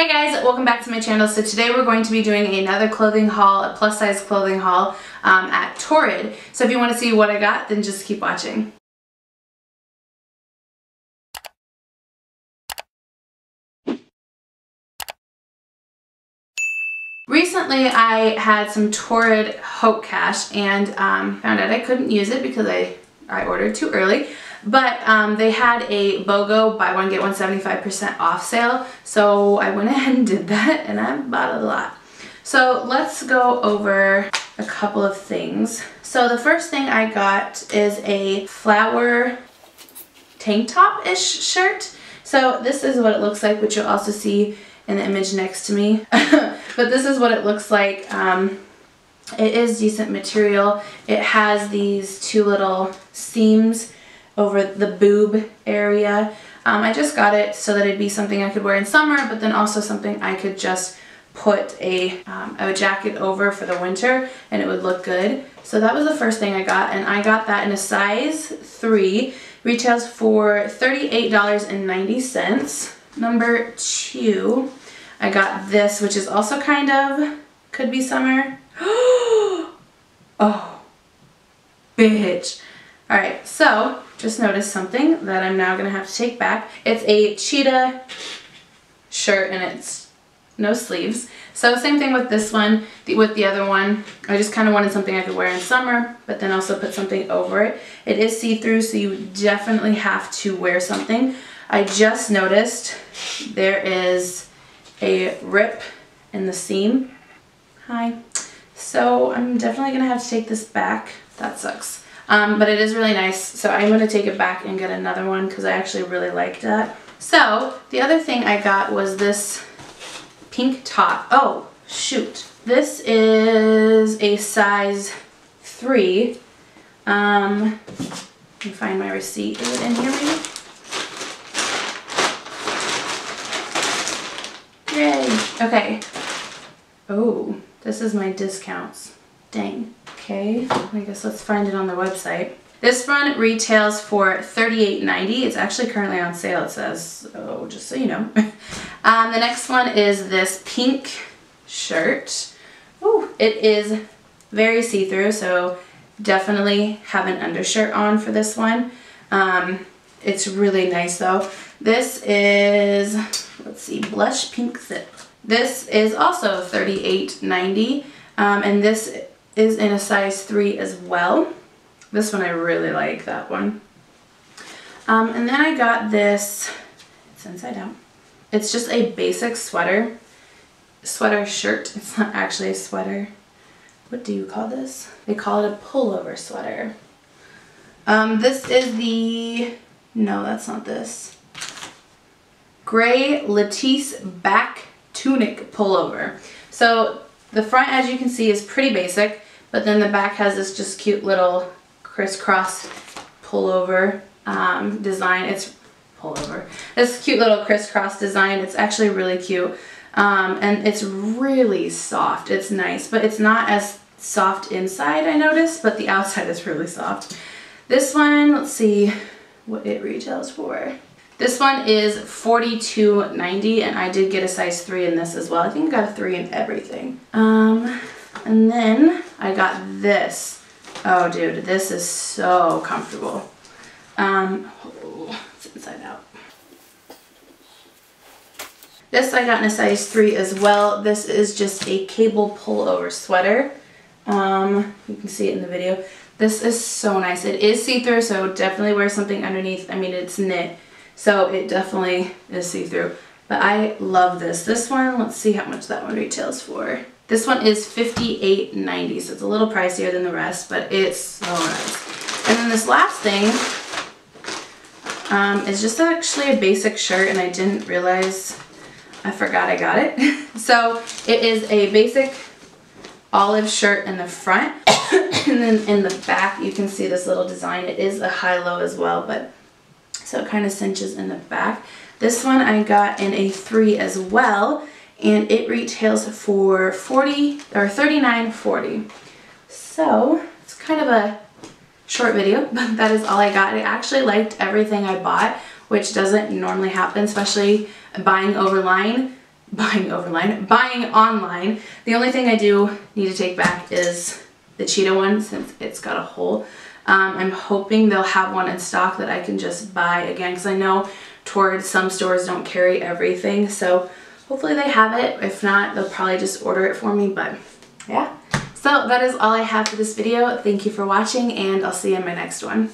Hey guys, welcome back to my channel. So today we're going to be doing another clothing haul, a plus size clothing haul at Torrid. So if you want to see what I got, then just keep watching. Recently I had some Torrid Hope Cash and found out I couldn't use it because I ordered too early. But they had a BOGO buy one get one 75% off sale, so I went ahead and did that and I bought a lot. So let's go over a couple of things. So the first thing I got is a flower tank top-ish shirt. So this is what it looks like, which you'll also see in the image next to me. But this is what it looks like. It is decent material. It has these two little seams over the boob area. I just got it so that it'd be something I could wear in summer, but then also something I could just put a jacket over for the winter and it would look good. So that was the first thing I got, and I got that in a size 3. Retails for $38.90. Number 2, I got this, which is also kind of, could be summer. Oh, bitch. Alright, so just noticed something that I'm now going to have to take back. It's a cheetah shirt and it's no sleeves. So same thing with this one, with the other one. I just kind of wanted something I could wear in summer, but then also put something over it. It is see-through, so you definitely have to wear something. I just noticed there is a rip in the seam. Hi. So I'm definitely going to have to take this back. That sucks. But it is really nice, so I'm going to take it back and get another one because I actually really liked that. So the other thing I got was this pink top. Oh, shoot. This is a size 3. Let me find my receipt. Is it in here maybe? Yay. Okay. Oh, this is my discounts. Dang. Okay, I guess let's find it on the website. This one retails for $38.90. It's actually currently on sale, it says, so just so you know. The next one is this pink shirt. Ooh, it is very see-through, so definitely have an undershirt on for this one. It's really nice though. This is, let's see, blush pink zip. This is also $38.90, and this is in a size 3 as well. This one I really like, that one. And then I got this, it's inside out. It's just a basic sweater shirt. It's not actually a sweater. What do you call this? They call it a pullover sweater. This is the, no, that's not this. Gray Lattice back tunic pullover. So the front, as you can see, is pretty basic. But then the back has this just cute little crisscross pullover design. It's pullover. This cute little crisscross design. It's actually really cute. And it's really soft. It's nice, but it's not as soft inside, I noticed, but the outside is really soft. This one, let's see what it retails for. This one is $42.90, and I did get a size 3 in this as well. I think I got a 3 in everything. And then I got this. Oh, dude, this is so comfortable. Oh, it's inside out. This I got in a size 3 as well. This is just a cable pullover sweater. You can see it in the video. This is so nice. It is see-through, so definitely wear something underneath. I mean, it's knit, so it definitely is see-through. But I love this. This one, let's see how much that one retails for. This one is $58.90, so it's a little pricier than the rest, but it's so nice. And then this last thing is just actually a basic shirt, and I didn't realize, I forgot I got it. So it is a basic olive shirt in the front, and then in the back you can see this little design. It is a high-low as well, but so it kind of cinches in the back. This one I got in a 3 as well, and it retails for $39.40. So it's kind of a short video, but that is all I got. I actually liked everything I bought, which doesn't normally happen, especially buying over line. buying online. The only thing I do need to take back is the cheetah one, since it's got a hole. I'm hoping they'll have one in stock that I can just buy again, because I know Torrid, some stores don't carry everything, so hopefully they have it. If not, they'll probably just order it for me, but yeah. So that is all I have for this video. Thank you for watching, and I'll see you in my next one.